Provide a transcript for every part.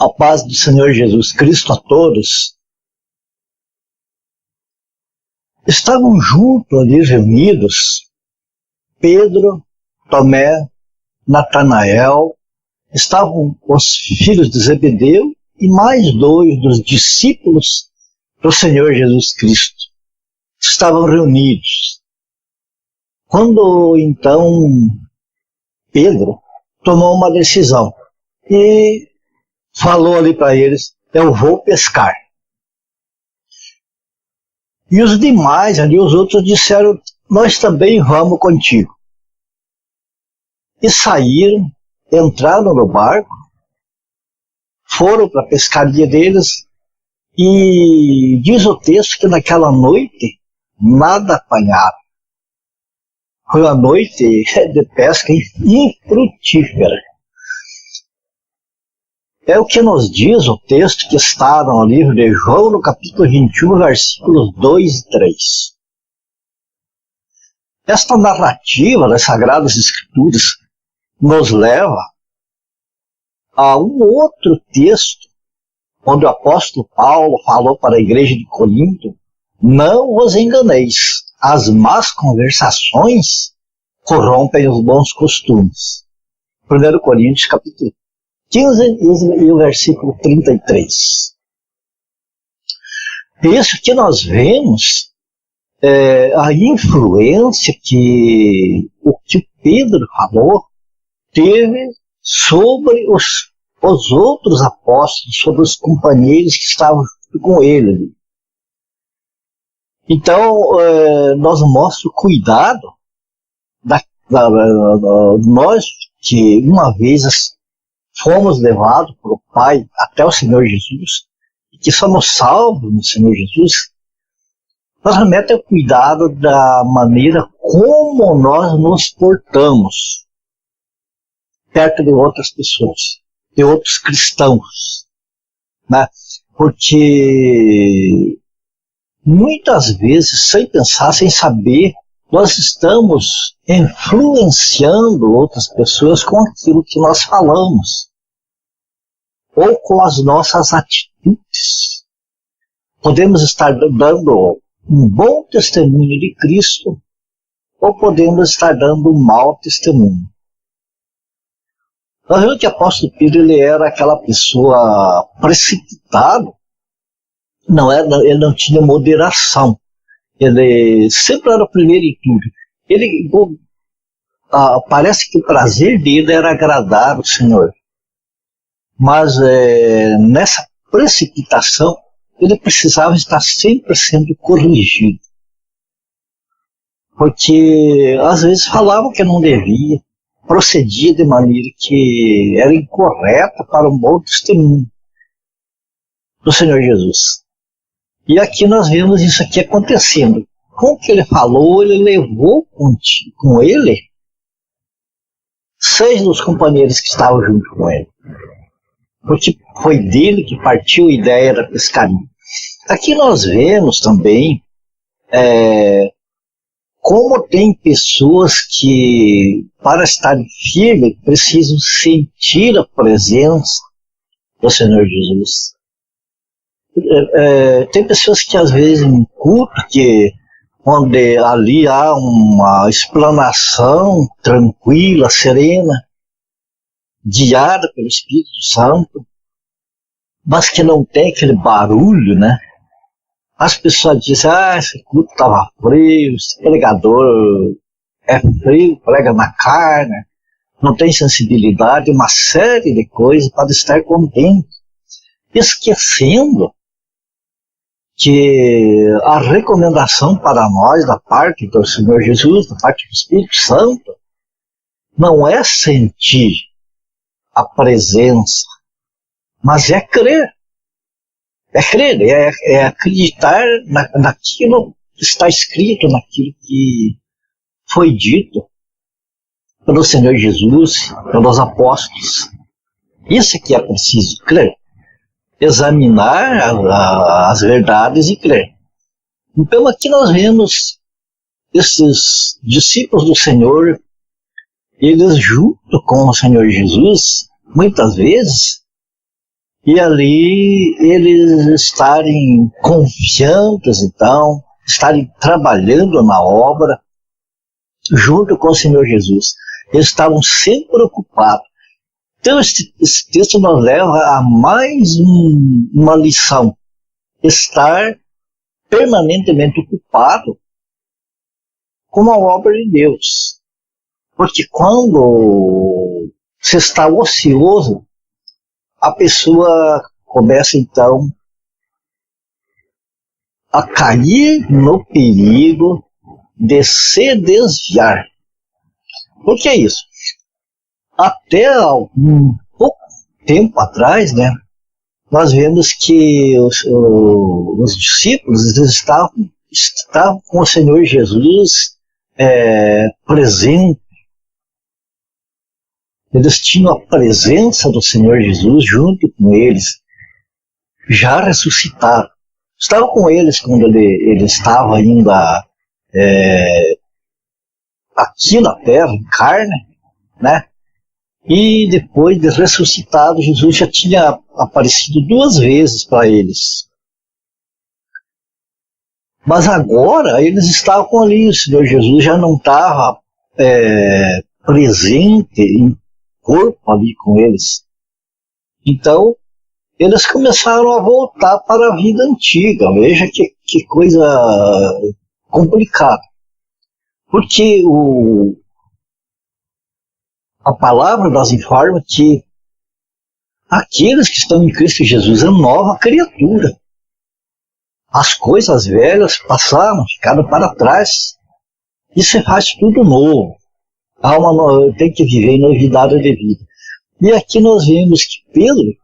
A paz do Senhor Jesus Cristo a todos. Estavam juntos ali reunidos Pedro, Tomé, Natanael, estavam os filhos de Zebedeu e mais 2 dos discípulos do Senhor Jesus Cristo. Estavam reunidos. Quando então Pedro tomou uma decisão e falou ali para eles: eu vou pescar. E os demais ali, os outros disseram: nós também vamos contigo. E saíram, entraram no barco, foram para a pescaria deles, e diz o texto que naquela noite nada apanharam. Foi uma noite de pesca infrutífera. É o que nos diz o texto que está no livro de João, no capítulo 21, versículos 2 e 3. Esta narrativa das Sagradas Escrituras nos leva a um outro texto, onde o apóstolo Paulo falou para a igreja de Corinto: não vos enganeis, as más conversações corrompem os bons costumes. 1 Coríntios capítulo 15 e o versículo 33. Isso que nós vemos a influência que o que Pedro falou teve sobre os outros apóstolos, sobre os companheiros que estavam com ele. Então, nós mostramos o cuidado nós que uma vez fomos levados pelo Pai até o Senhor Jesus, e que somos salvos no Senhor Jesus. Nós realmente o cuidado da maneira como nós nos portamos perto de outras pessoas, de outros cristãos, né? Porque muitas vezes, sem pensar, sem saber, nós estamos influenciando outras pessoas com aquilo que nós falamos, ou com as nossas atitudes. Podemos estar dando um bom testemunho de Cristo, ou podemos estar dando um mau testemunho. Nós vemos que o apóstolo Pedro, ele era aquela pessoa precipitada, ele não tinha moderação, ele sempre era o primeiro em tudo. Parece que o prazer dele era agradar o Senhor, mas nessa precipitação ele precisava estar sempre sendo corrigido, porque às vezes falava que não devia, procedia de maneira que era incorreta para um bom testemunho do Senhor Jesus. E aqui nós vemos isso aqui acontecendo. Com o que ele falou, ele levou com ele 6 dos companheiros que estavam junto com ele, porque foi dele que partiu a ideia da pescaria. Aqui nós vemos também como tem pessoas que, para estar firme, precisam sentir a presença do Senhor Jesus. Tem pessoas que às vezes em culto, onde ali há uma explanação tranquila, serena, guiada pelo Espírito Santo, mas que não tem aquele barulho, né? As pessoas dizem: esse culto estava frio, esse pregador é frio, prega na carne, não tem sensibilidade, uma série de coisas para estar contente, esquecendo que a recomendação para nós da parte do Senhor Jesus, da parte do Espírito Santo, não é sentir a presença, mas é crer. É crer, é acreditar naquilo que está escrito, naquilo que foi dito pelo Senhor Jesus, pelos apóstolos. Isso que é preciso, crer. Examinar as verdades e crer. Então aqui nós vemos esses discípulos do Senhor, eles junto com o Senhor Jesus, muitas vezes, E ali eles estarem confiantes, então, estarem trabalhando na obra, junto com o Senhor Jesus. Eles estavam sempre ocupados. Então, esse texto nos leva a mais uma lição. Estar permanentemente ocupado com a obra de Deus. Porque quando você está ocioso, a pessoa começa então a cair no perigo de se desviar. Por que isso? Até algum pouco tempo atrás, né, nós vemos que os discípulos eles estavam com o Senhor Jesus presente. Eles tinham a presença do Senhor Jesus junto com eles, já ressuscitado. Estavam com eles quando ele estava ainda aqui na terra, em carne, né? E depois de ressuscitado, Jesus já tinha aparecido 2 vezes para eles. Mas agora eles estavam ali, o Senhor Jesus já não estava presente em corpo ali com eles. Então, eles começaram a voltar para a vida antiga. Veja que coisa complicada. Porque a palavra nos informa que aqueles que estão em Cristo Jesus é nova criatura. As coisas velhas passaram, ficaram para trás. E se faz tudo novo. Tem que viver em novidade de vida. E aqui nós vemos que Pedro,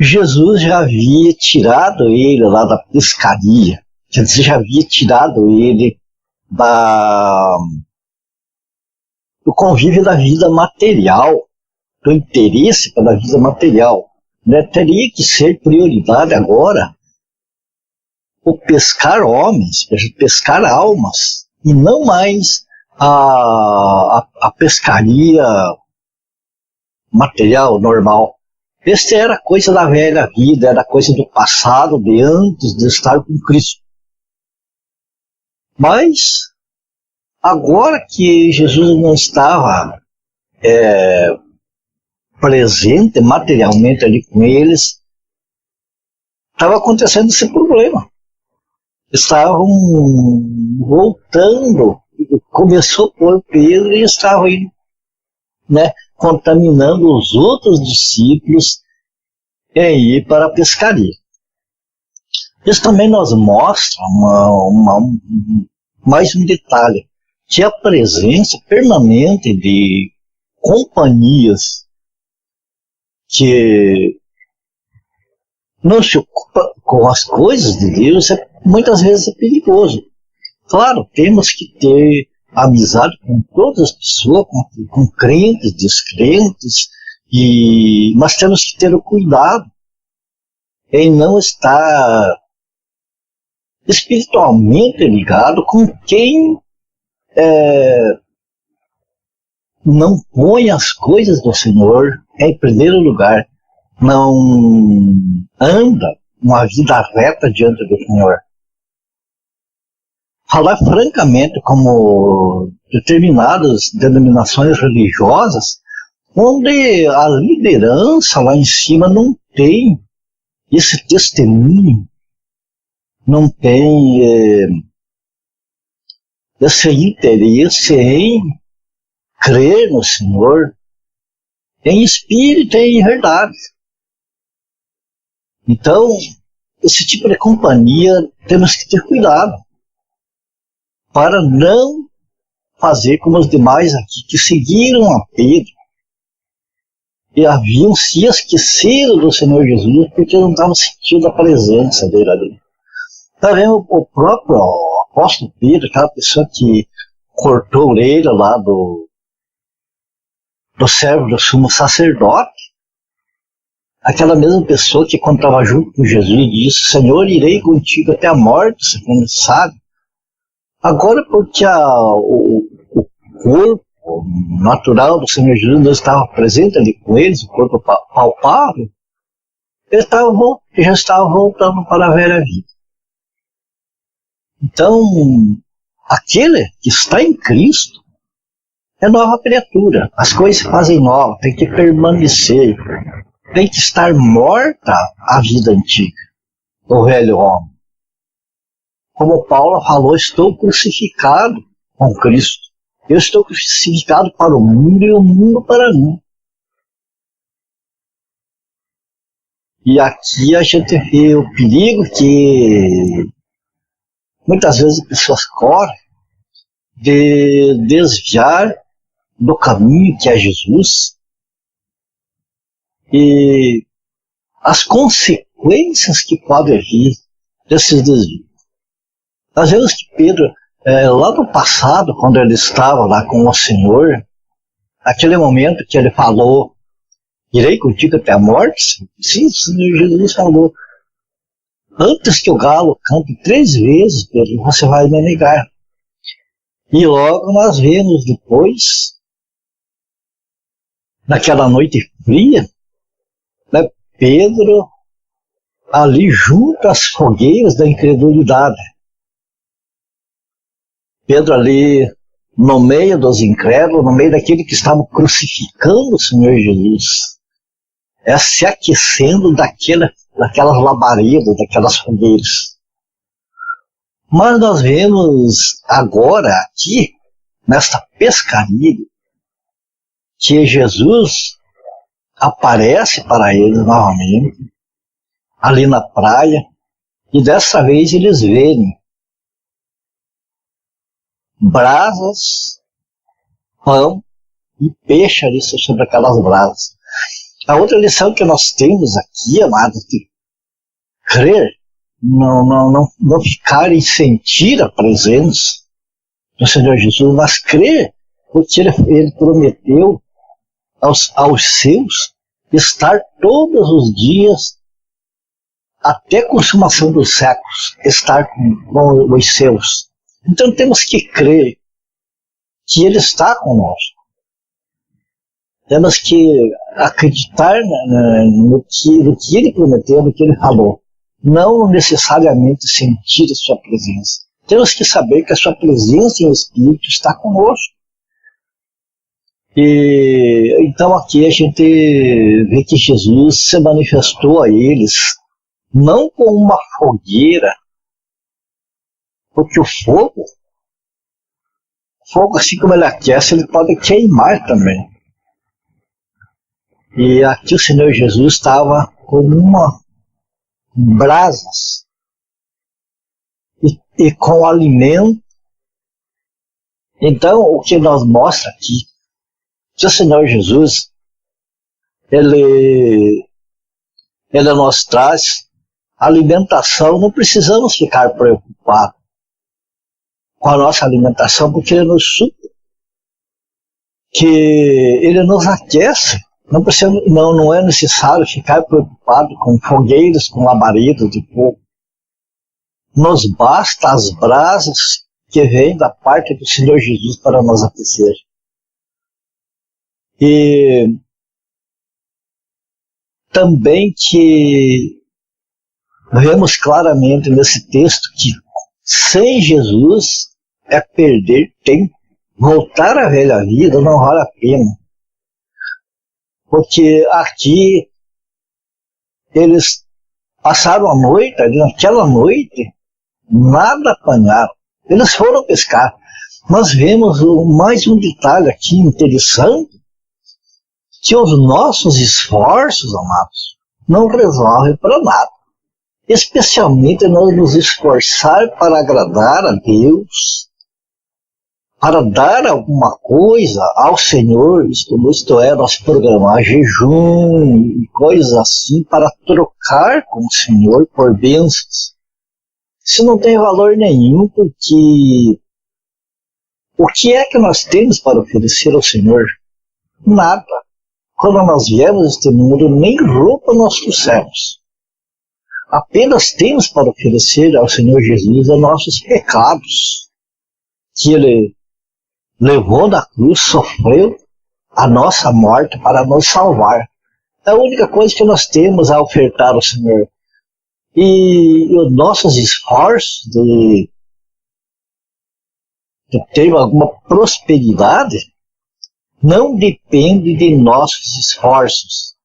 Jesus já havia tirado ele lá da pescaria. Quer dizer, já havia tirado ele do convívio da vida material, do interesse pela vida material. Né? Teria que ser prioridade agora o pescar homens, pescar almas, e não mais a pescaria material, normal. Esta era coisa da velha vida, era coisa do passado, de antes de estar com Cristo. Mas, agora que Jesus não estava presente materialmente ali com eles, estava acontecendo esse problema. Estavam voltando, começou por Pedro e estavam indo, né, contaminando os outros discípulos em ir para a pescaria. Isso também nos mostra mais um detalhe, que a presença permanente de companhias que não se ocupa com as coisas de Deus muitas vezes é perigoso. Claro, temos que ter amizade com todas as pessoas, com crentes, descrentes, mas temos que ter o cuidado em não estar espiritualmente ligado com quem não põe as coisas do Senhor em primeiro lugar, não anda uma vida reta diante do Senhor. Falar francamente, como determinadas denominações religiosas, onde a liderança lá em cima não tem esse testemunho, não tem esse interesse em crer no Senhor, em espírito e em verdade. Então, esse tipo de companhia temos que ter cuidado, para não fazer como os demais aqui, que seguiram a Pedro e haviam se esquecido do Senhor Jesus, porque não estavam sentindo a presença dele ali. Tá vendo o próprio apóstolo Pedro, aquela pessoa que cortou a orelha lá do servo do sumo sacerdote, aquela mesma pessoa que quando estava junto com Jesus disse: Senhor, irei contigo até a morte, se for necessário. Agora, porque o corpo corpo natural do Senhor Jesus não estava presente ali com eles, o corpo palpável, ele já estava voltando para a velha vida. Então, aquele que está em Cristo é nova criatura. As coisas se fazem novas, tem que permanecer, tem que estar morta a vida antiga, o velho homem. Como Paulo falou, estou crucificado com Cristo. Eu estou crucificado para o mundo e o mundo para mim. E aqui a gente vê o perigo que muitas vezes as pessoas correm de desviar do caminho que é Jesus e as consequências que podem vir desses desvios. Às vezes que Pedro, lá no passado, quando ele estava lá com o Senhor, aquele momento que ele falou, irei contigo até a morte, sim, o Senhor Jesus falou, antes que o galo cante 3 vezes, Pedro, você vai me negar. E logo nós vemos depois, naquela noite fria, né, Pedro ali junto às fogueiras da incredulidade. Pedro ali no meio dos incrédulos, no meio daquele que estavam crucificando o Senhor Jesus, se aquecendo daquelas labaredas, daquelas fogueiras. Mas nós vemos agora aqui, nesta pescaria, que Jesus aparece para eles novamente, ali na praia, e dessa vez eles veem brasas, pão e peixe ali sobre aquelas brasas. A outra lição que nós temos aqui, amados, de crer, não ficar e sentir a presença do Senhor Jesus, mas crer, porque ele prometeu aos seus estar todos os dias, até a consumação dos séculos, estar com os seus. Então temos que crer que Ele está conosco. Temos que acreditar no que Ele prometeu, no que Ele falou. Não necessariamente sentir a sua presença. Temos que saber que a sua presença em Espírito está conosco. E então aqui a gente vê que Jesus se manifestou a eles, não com uma fogueira, porque o fogo assim como ele aquece, ele pode queimar também. E aqui o Senhor Jesus estava com brasas e com alimento. Então, o que nos mostra aqui, que o Senhor Jesus, ele nos traz alimentação. Não precisamos ficar preocupados com a nossa alimentação, porque Ele nos supre, que Ele nos aquece. Não é necessário ficar preocupado com fogueiras, com labaredas de fogo. Nos basta as brasas que vêm da parte do Senhor Jesus para nos aquecer. E também que vemos claramente nesse texto que sem Jesus é perder tempo. Voltar à velha vida não vale a pena. Porque aqui eles passaram a noite, naquela noite, nada apanharam. Eles foram pescar. Nós vemos mais um detalhe aqui interessante, que os nossos esforços, amados, não resolvem para nada. Especialmente nós nos esforçar para agradar a Deus, para dar alguma coisa ao Senhor, isto é, nós programar jejum e coisas assim, para trocar com o Senhor por bênçãos. Isso não tem valor nenhum, porque o que é que nós temos para oferecer ao Senhor? Nada. Quando nós viemos a este mundo, nem roupa nós trouxemos. Apenas temos para oferecer ao Senhor Jesus os nossos pecados, que Ele levou na cruz, sofreu a nossa morte para nos salvar. É a única coisa que nós temos a ofertar ao Senhor. E os nossos esforços de ter alguma prosperidade não depende de nossos esforços,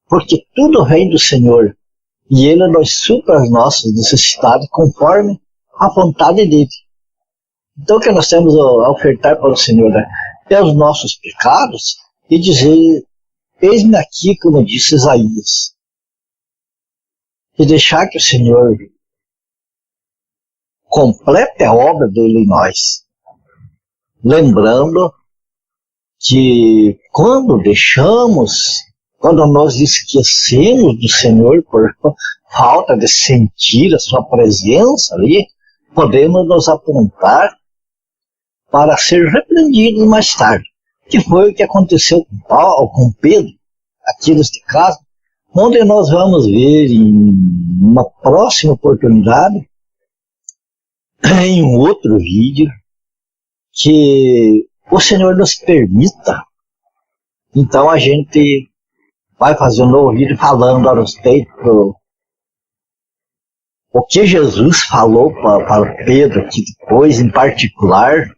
porque tudo vem do Senhor e Ele nos supra as nossas necessidades conforme a vontade dele. Então o que nós temos a ofertar para o Senhor é os nossos pecados e dizer: eis-me aqui, como disse Isaías, e deixar que o Senhor complete a obra dele em nós. Lembrando que quando nós esquecemos do Senhor por falta de sentir a sua presença ali, podemos nos apontar para ser repreendidos mais tarde, que foi o que aconteceu com Pedro, aqui neste caso, onde nós vamos ver em uma próxima oportunidade, em um outro vídeo, que o Senhor nos permita. Então a gente vai fazer um novo vídeo falando a respeito o que Jesus falou para Pedro aqui depois, em particular,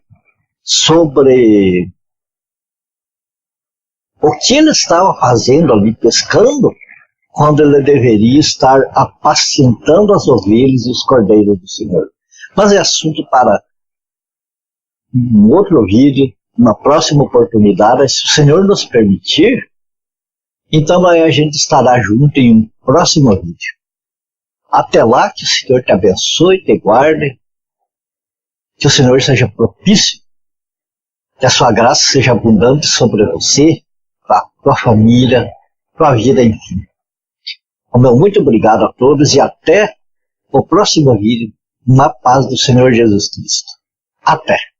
sobre o que ele estava fazendo ali, pescando, quando ele deveria estar apacentando as ovelhas e os cordeiros do Senhor. Mas é assunto para um outro vídeo, uma próxima oportunidade, se o Senhor nos permitir. Então aí a gente estará junto em um próximo vídeo. Até lá, que o Senhor te abençoe, te guarde, que o Senhor seja propício, que a sua graça seja abundante sobre você, a tua família, tua vida, enfim. O meu muito obrigado a todos e até o próximo vídeo, na paz do Senhor Jesus Cristo. Até!